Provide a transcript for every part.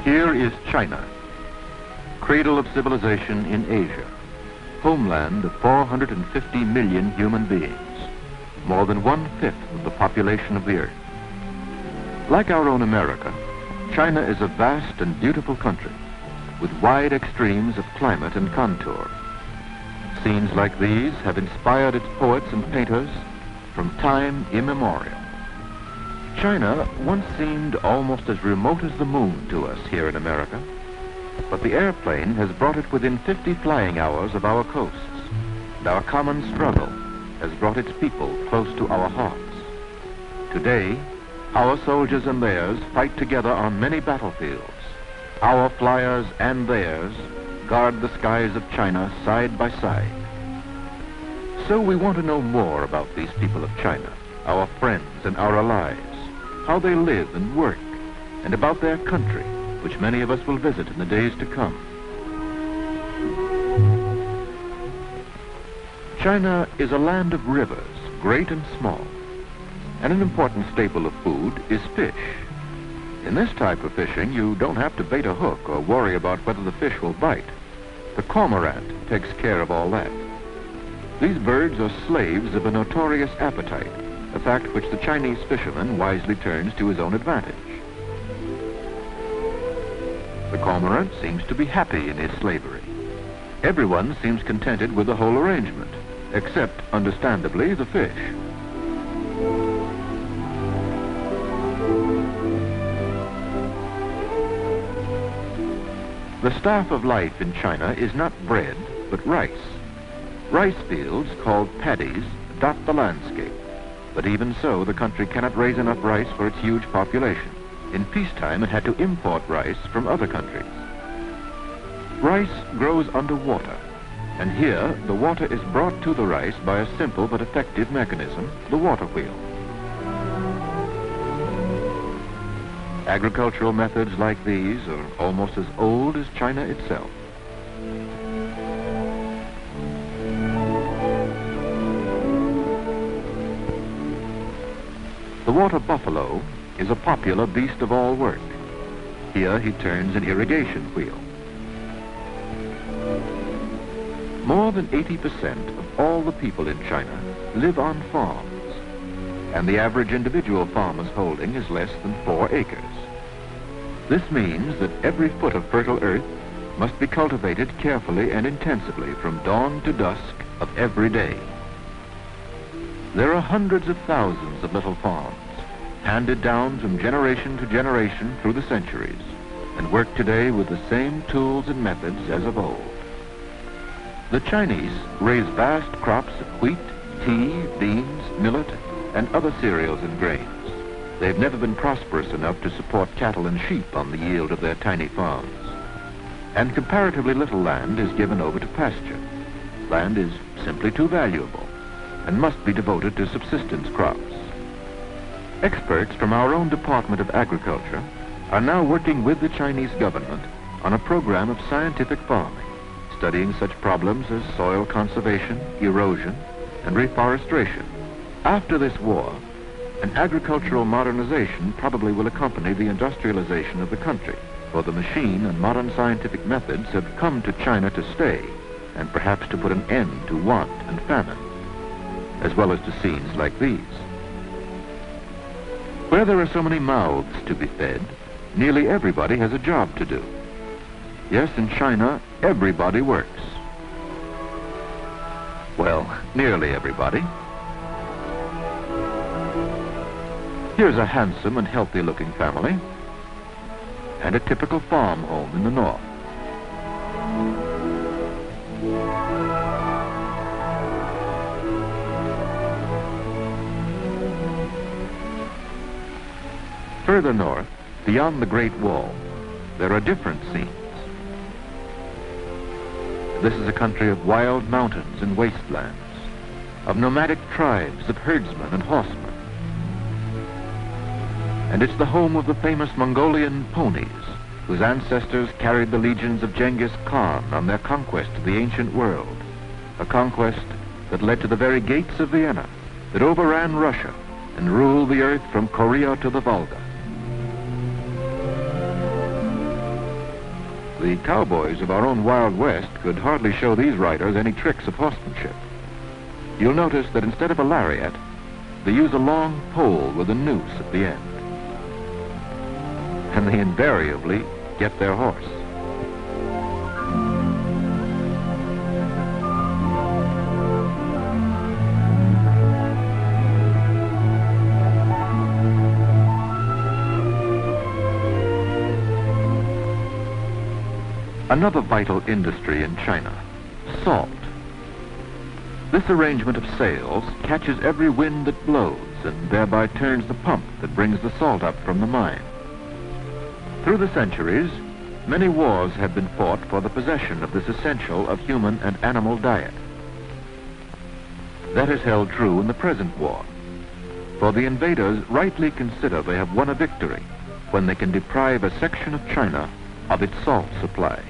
Here is China, cradle of civilization in Asia, homeland of 450 million human beings, more than 1/5 of the population of the Earth. Like our own America, China is a vast and beautiful country with wide extremes of climate and contour. Scenes like these have inspired its poets and painters from time immemorial. China once seemed almost as remote as the moon to us here in America, but the airplane has brought it within 50 flying hours of our coasts, and our common struggle has brought its people close to our hearts. Today, our soldiers and theirs fight together on many battlefields. Our flyers and theirs guard the skies of China side by side. So we want to know more about these people of China, our friends and our allies, how they live and work, and about their country, which many of us will visit in the days to come. China is a land of rivers, great and small, and an important staple of food is fish. In this type of fishing, you don't have to bait a hook or worry about whether the fish will bite. The cormorant takes care of all that. These birds are slaves of a notorious appetite, a fact which the Chinese fisherman wisely turns to his own advantage. The cormorant seems to be happy in his slavery. Everyone seems contented with the whole arrangement, except, understandably, the fish. The staff of life in China is not bread, but rice. Rice fields, called paddies, dot the landscape. But even so, the country cannot raise enough rice for its huge population. In peacetime, it had to import rice from other countries. Rice grows underwater, and here the water is brought to the rice by a simple but effective mechanism, the water wheel. Agricultural methods like these are almost as old as China itself. The water buffalo is a popular beast of all work. Here he turns an irrigation wheel. More than 80% of all the people in China live on farms, and the average individual farmer's holding is less than 4 acres. This means that every foot of fertile earth must be cultivated carefully and intensively from dawn to dusk of every day. There are hundreds of thousands of little farms, handed down from generation to generation through the centuries, and work today with the same tools and methods as of old. The Chinese raise vast crops of wheat, tea, beans, millet, and other cereals and grains. They've never been prosperous enough to support cattle and sheep on the yield of their tiny farms. And comparatively little land is given over to pasture. Land is simply too valuable and must be devoted to subsistence crops. Experts from our own Department of Agriculture are now working with the Chinese government on a program of scientific farming, studying such problems as soil conservation, erosion, and reforestation. After this war, an agricultural modernization probably will accompany the industrialization of the country, for the machine and modern scientific methods have come to China to stay, and perhaps to put an end to want and famine, as well as to scenes like these. Where there are so many mouths to be fed, nearly everybody has a job to do. Yes, in China, everybody works. Well, nearly everybody. Here's a handsome and healthy-looking family, and a typical farm home in the north. Further north, beyond the Great Wall, there are different scenes. This is a country of wild mountains and wastelands, of nomadic tribes of herdsmen and horsemen. And it's the home of the famous Mongolian ponies, whose ancestors carried the legions of Genghis Khan on their conquest of the ancient world, a conquest that led to the very gates of Vienna, that overran Russia and ruled the earth from Korea to the Volga. The cowboys of our own Wild West could hardly show these riders any tricks of horsemanship. You'll notice that instead of a lariat, they use a long pole with a noose at the end. And they invariably get their horse. Another vital industry in China, salt. This arrangement of sails catches every wind that blows and thereby turns the pump that brings the salt up from the mine. Through the centuries, many wars have been fought for the possession of this essential of human and animal diet. That is held true in the present war, for the invaders rightly consider they have won a victory when they can deprive a section of China of its salt supply.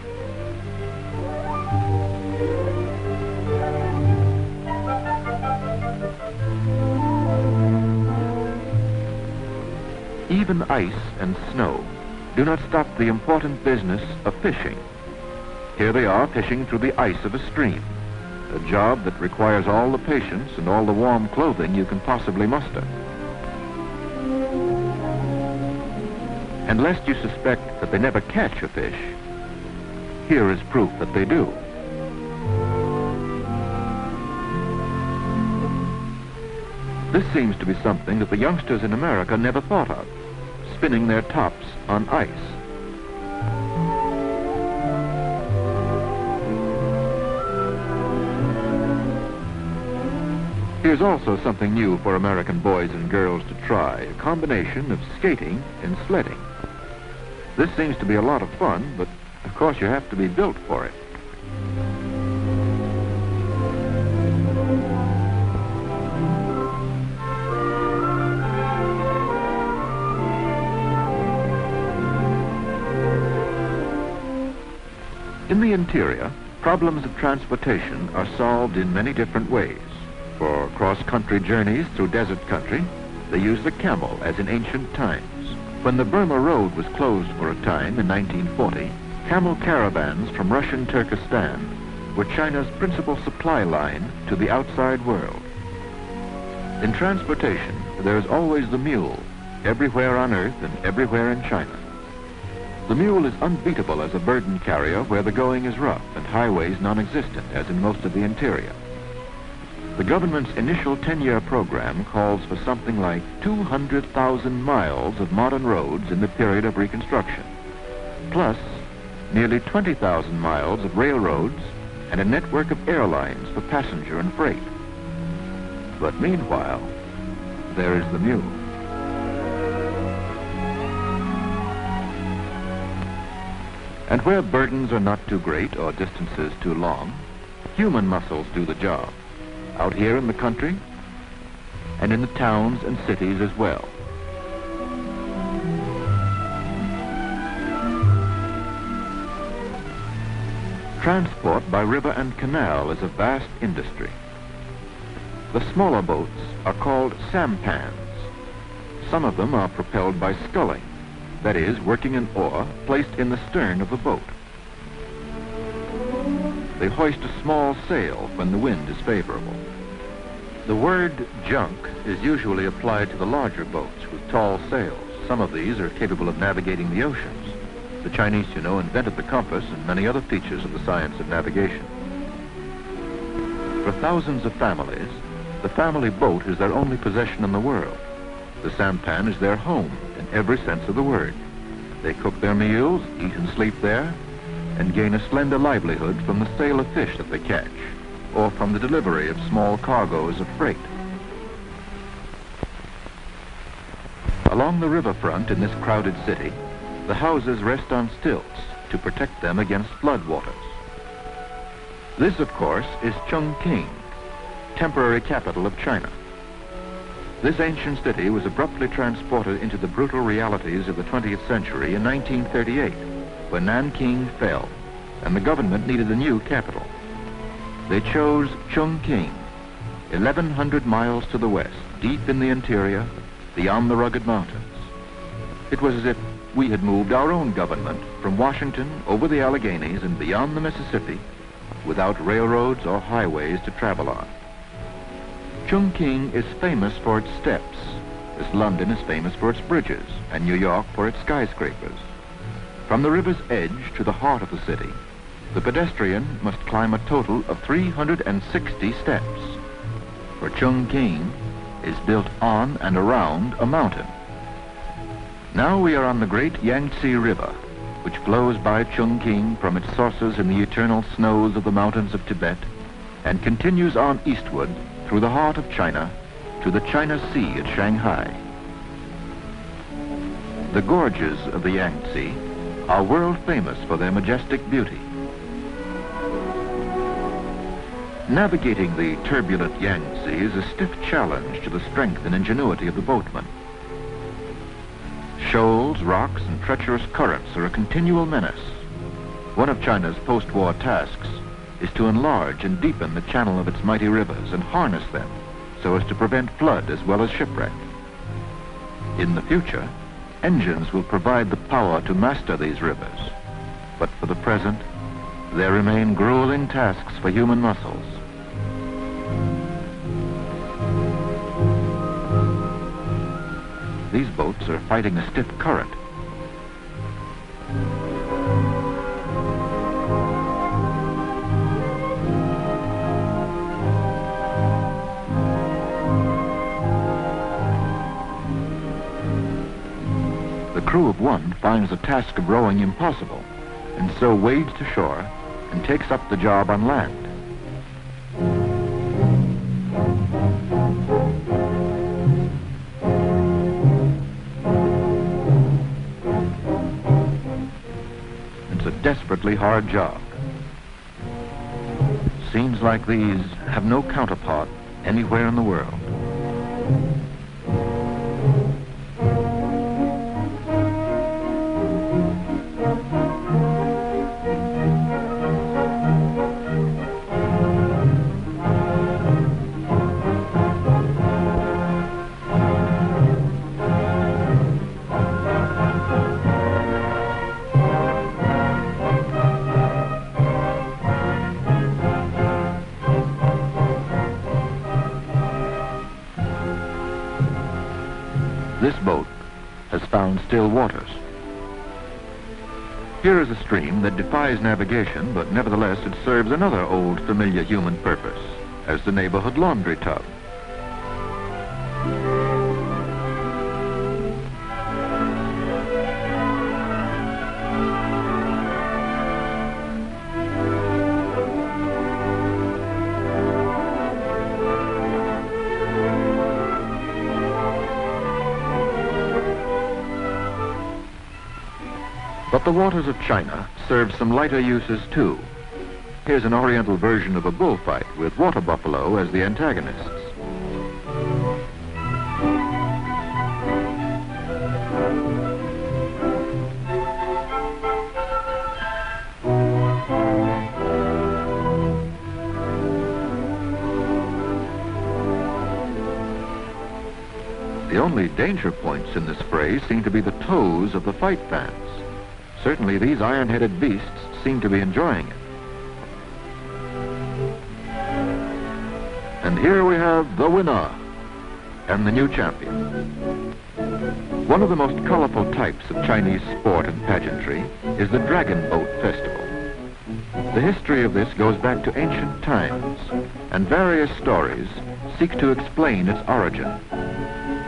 Even ice and snow do not stop the important business of fishing. Here they are fishing through the ice of a stream, a job that requires all the patience and all the warm clothing you can possibly muster. And lest you suspect that they never catch a fish, here is proof that they do. This seems to be something that the youngsters in America never thought of, spinning their tops on ice. Here's also something new for American boys and girls to try, a combination of skating and sledding. This seems to be a lot of fun, but of course you have to be built for it. In the interior, problems of transportation are solved in many different ways. For cross-country journeys through desert country, they use the camel as in ancient times. When the Burma Road was closed for a time in 1940, camel caravans from Russian Turkestan were China's principal supply line to the outside world. In transportation, there is always the mule, everywhere on Earth and everywhere in China. The mule is unbeatable as a burden carrier where the going is rough and highways non-existent, as in most of the interior. The government's initial 10-year program calls for something like 200,000 miles of modern roads in the period of Reconstruction, plus nearly 20,000 miles of railroads and a network of airlines for passenger and freight. But meanwhile, there is the mule. And where burdens are not too great or distances too long, human muscles do the job, out here in the country and in the towns and cities as well. Transport by river and canal is a vast industry. The smaller boats are called sampans. Some of them are propelled by sculling, that is, working an oar placed in the stern of the boat. They hoist a small sail when the wind is favorable. The word junk is usually applied to the larger boats with tall sails. Some of these are capable of navigating the oceans. The Chinese, you know, invented the compass and many other features of the science of navigation. For thousands of families, the family boat is their only possession in the world. The sampan is their home in every sense of the word. They cook their meals, eat and sleep there, and gain a slender livelihood from the sale of fish that they catch, or from the delivery of small cargoes of freight. Along the riverfront in this crowded city, the houses rest on stilts to protect them against floodwaters. This, of course, is Chongqing, temporary capital of China. This ancient city was abruptly transported into the brutal realities of the 20th century in 1938, when Nanking fell, and the government needed a new capital. They chose Chongqing, 1,100 miles to the west, deep in the interior, beyond the rugged mountains. It was as if we had moved our own government from Washington over the Alleghenies and beyond the Mississippi without railroads or highways to travel on. Chungking is famous for its steps, as London is famous for its bridges and New York for its skyscrapers. From the river's edge to the heart of the city, the pedestrian must climb a total of 360 steps, for Chungking is built on and around a mountain. Now we are on the great Yangtze River, which flows by Chungking from its sources in the eternal snows of the mountains of Tibet and continues on eastward through the heart of China to the China Sea at Shanghai. The gorges of the Yangtze are world famous for their majestic beauty. Navigating the turbulent Yangtze is a stiff challenge to the strength and ingenuity of the boatman. Shoals, rocks, and treacherous currents are a continual menace. One of China's post-war tasks is to enlarge and deepen the channel of its mighty rivers and harness them so as to prevent flood as well as shipwreck. In the future, engines will provide the power to master these rivers, but for the present, there remain grueling tasks for human muscles. These boats are fighting a stiff current. The crew of one finds the task of rowing impossible, and so wades to shore and takes up the job on land. It's a desperately hard job. Scenes like these have no counterpart anywhere in the world. This boat has found still waters. Here is a stream that defies navigation, but nevertheless it serves another old familiar human purpose, as the neighborhood laundry tub. But the waters of China serve some lighter uses too. Here's an oriental version of a bullfight with water buffalo as the antagonists. The only danger points in this fray seem to be the toes of the fight fans. Certainly these iron-headed beasts seem to be enjoying it. And here we have the winner and the new champion. One of the most colorful types of Chinese sport and pageantry is the Dragon Boat Festival. The history of this goes back to ancient times, and various stories seek to explain its origin.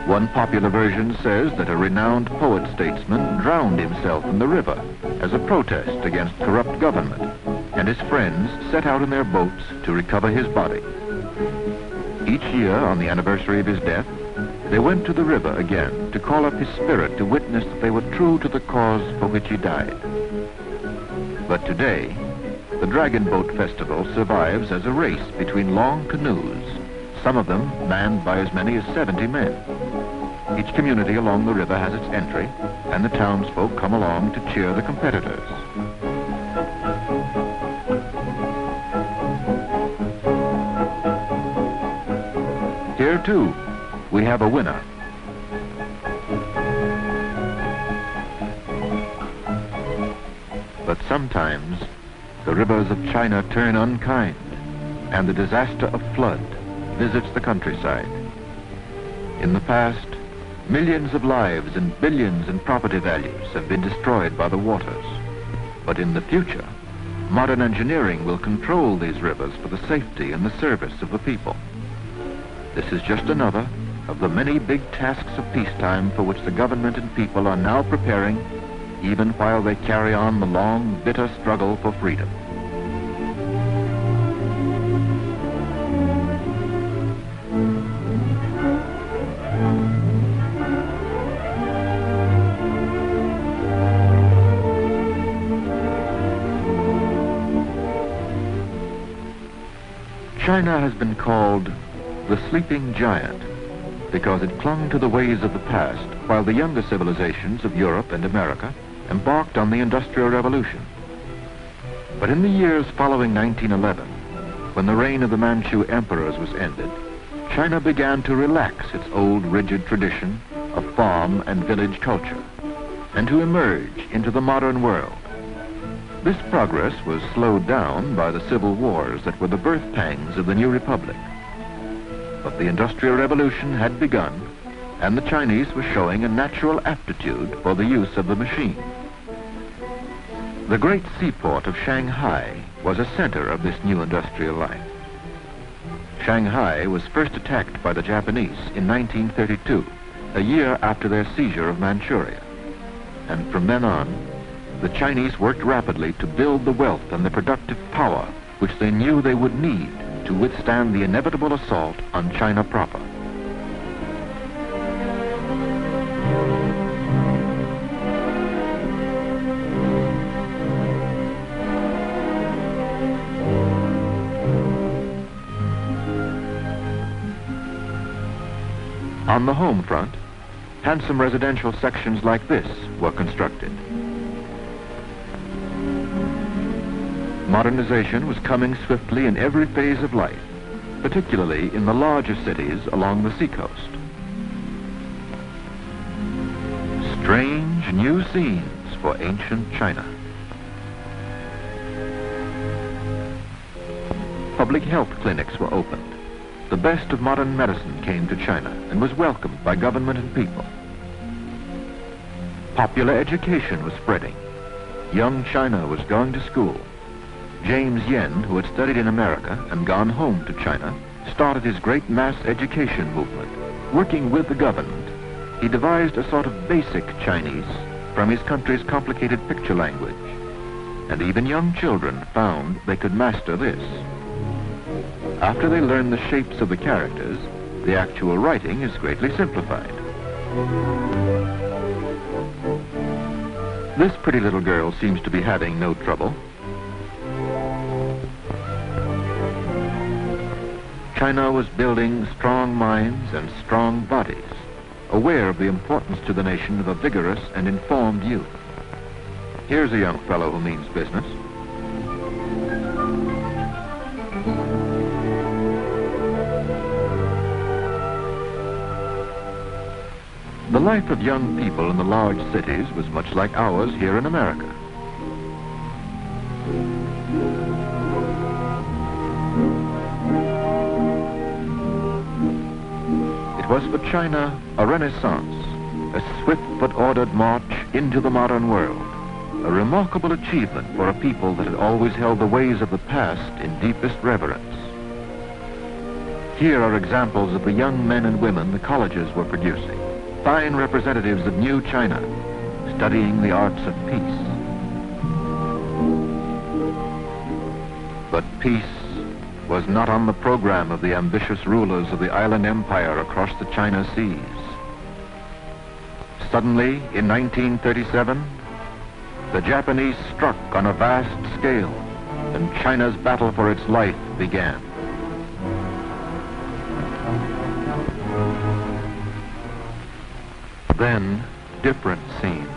One popular version says that a renowned poet-statesman drowned himself in the river as a protest against corrupt government, and his friends set out in their boats to recover his body. Each year, on the anniversary of his death, they went to the river again to call up his spirit to witness that they were true to the cause for which he died. But today, the Dragon Boat Festival survives as a race between long canoes, some of them manned by as many as 70 men. Each community along the river has its entry, and the townsfolk come along to cheer the competitors. Here, too, we have a winner. But sometimes the rivers of China turn unkind, and the disaster of flood visits the countryside. In the past, millions of lives and billions in property values have been destroyed by the waters. But in the future, modern engineering will control these rivers for the safety and the service of the people. This is just another of the many big tasks of peacetime for which the government and people are now preparing, even while they carry on the long, bitter struggle for freedom. China has been called the sleeping giant because it clung to the ways of the past while the younger civilizations of Europe and America embarked on the Industrial Revolution. But in the years following 1911, when the reign of the Manchu emperors was ended, China began to relax its old rigid tradition of farm and village culture and to emerge into the modern world. This progress was slowed down by the civil wars that were the birth pangs of the new republic. But the Industrial Revolution had begun, and the Chinese were showing a natural aptitude for the use of the machine. The great seaport of Shanghai was a center of this new industrial life. Shanghai was first attacked by the Japanese in 1932, a year after their seizure of Manchuria. And from then on, the Chinese worked rapidly to build the wealth and the productive power which they knew they would need to withstand the inevitable assault on China proper. On the home front, handsome residential sections like this were constructed. Modernization was coming swiftly in every phase of life, particularly in the larger cities along the seacoast. Strange new scenes for ancient China. Public health clinics were opened. The best of modern medicine came to China and was welcomed by government and people. Popular education was spreading. Young China was going to school. James Yen, who had studied in America and gone home to China, started his great mass education movement. Working with the government, he devised a sort of basic Chinese from his country's complicated picture language. And even young children found they could master this. After they learn the shapes of the characters, the actual writing is greatly simplified. This pretty little girl seems to be having no trouble. China was building strong minds and strong bodies, aware of the importance to the nation of a vigorous and informed youth. Here's a young fellow who means business. The life of young people in the large cities was much like ours here in America. It was for China a renaissance, a swift but ordered march into the modern world, a remarkable achievement for a people that had always held the ways of the past in deepest reverence. Here are examples of the young men and women the colleges were producing, fine representatives of new China, studying the arts of peace. But peace was not on the program of the ambitious rulers of the island empire across the China seas. Suddenly, in 1937, the Japanese struck on a vast scale, and China's battle for its life began. Then, different scenes.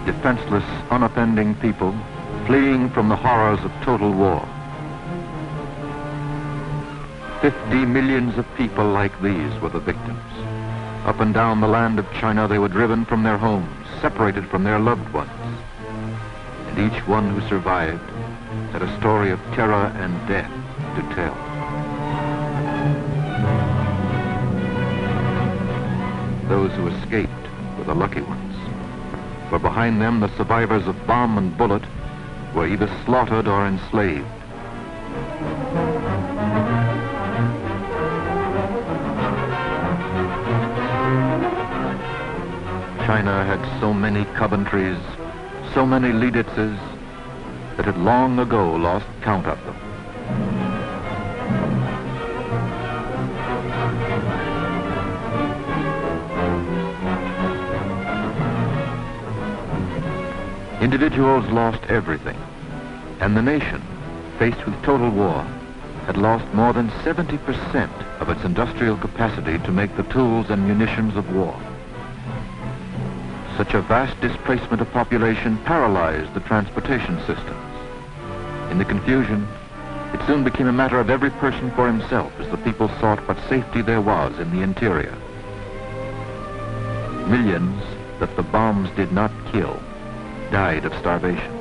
Defenseless, unoffending people fleeing from the horrors of total war. 50 millions of people like these were the victims. Up and down the land of China, they were driven from their homes, separated from their loved ones. each one who survived had a story of terror and death to tell. Those who escaped were the lucky ones, for behind them the survivors of bomb and bullet were either slaughtered or enslaved. China had so many Coventrys, so many Liebitzes, that it long ago lost count of them. Individuals lost everything, and the nation, faced with total war, had lost more than 70% of its industrial capacity to make the tools and munitions of war. Such a vast displacement of population paralyzed the transportation systems. In the confusion, it soon became a matter of every person for himself as the people sought what safety there was in the interior. Millions that the bombs did not kill died of starvation.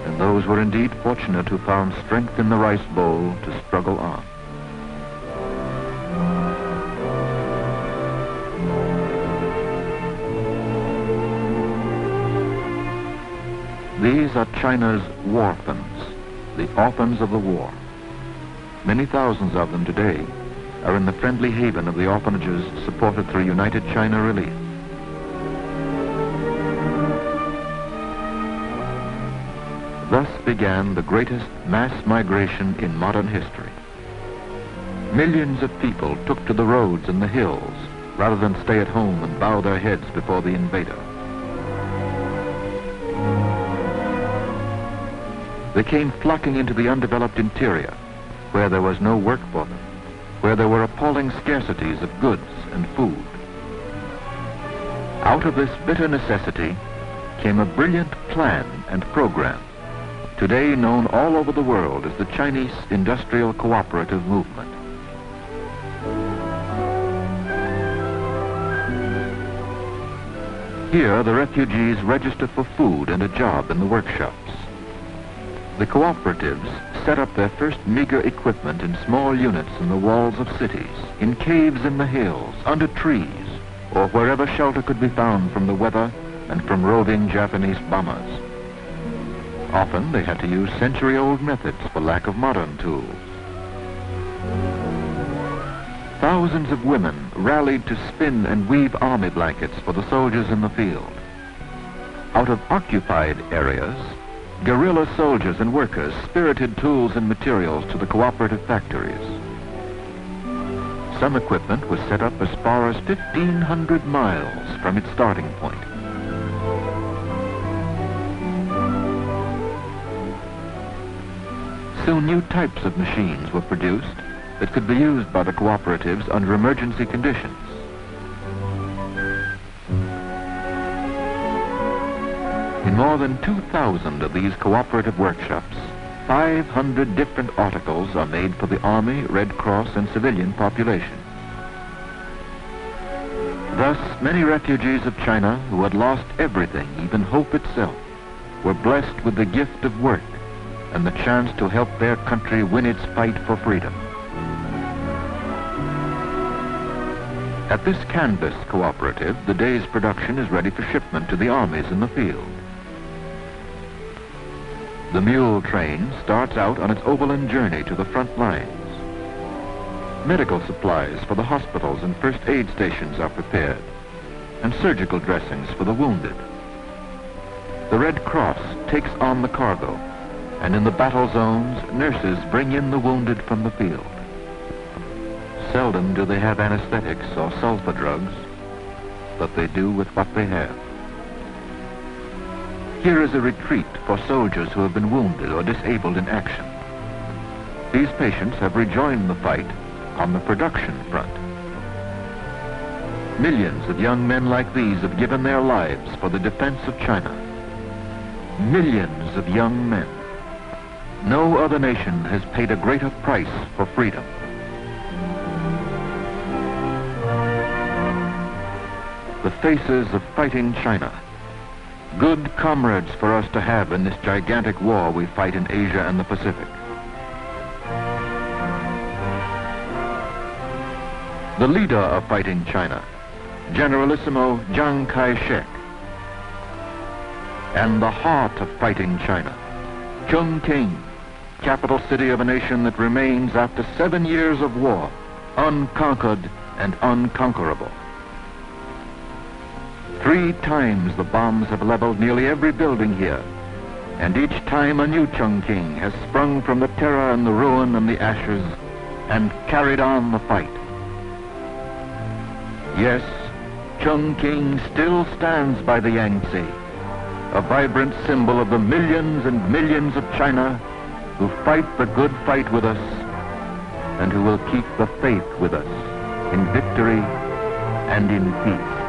And those were indeed fortunate who found strength in the rice bowl to struggle on. These are China's orphans, the orphans of the war. Many thousands of them today are in the friendly haven of the orphanages supported through United China Relief. Thus began the greatest mass migration in modern history. Millions of people took to the roads and the hills rather than stay at home and bow their heads before the invader. They came flocking into the undeveloped interior, where there was no work for them, where there were appalling scarcities of goods and food. Out of this bitter necessity came a brilliant plan and program, today known all over the world as the Chinese Industrial Cooperative Movement. Here, the refugees register for food and a job in the workshops. The cooperatives set up their first meager equipment in small units in the walls of cities, in caves in the hills, under trees, or wherever shelter could be found from the weather and from roving Japanese bombers. Often they had to use century-old methods for lack of modern tools. Thousands of women rallied to spin and weave army blankets for the soldiers in the field. Out of occupied areas, guerrilla soldiers and workers spirited tools and materials to the cooperative factories. Some equipment was set up as far as 1,500 miles from its starting point. Soon new types of machines were produced that could be used by the cooperatives under emergency conditions. In more than 2,000 of these cooperative workshops, 500 different articles are made for the Army, Red Cross, and civilian population. Thus, many refugees of China who had lost everything, even hope itself, were blessed with the gift of work and the chance to help their country win its fight for freedom. At this canvas cooperative, the day's production is ready for shipment to the armies in the field. The mule train starts out on its overland journey to the front lines. Medical supplies for the hospitals and first aid stations are prepared, and surgical dressings for the wounded. The Red Cross takes on the cargo, and in the battle zones, nurses bring in the wounded from the field. Seldom do they have anesthetics or sulfa drugs, but they do with what they have. Here is a retreat for soldiers who have been wounded or disabled in action. These patients have rejoined the fight on the production front. Millions of young men like these have given their lives for the defense of China. Millions of young men. No other nation has paid a greater price for freedom. The faces of fighting China, Good comrades for us to have in this gigantic war we fight in Asia and the Pacific. The leader of fighting China, Generalissimo Chiang Kai-shek. And the heart of fighting China, Chongqing, capital city of a nation that remains after 7 years of war, unconquered and unconquerable. 3 times the bombs have leveled nearly every building here, and each time a new Chongqing has sprung from the terror and the ruin and the ashes and carried on the fight. Yes, Chongqing still stands by the Yangtze, a vibrant symbol of the millions and millions of China who fight the good fight with us and who will keep the faith with us in victory and in peace.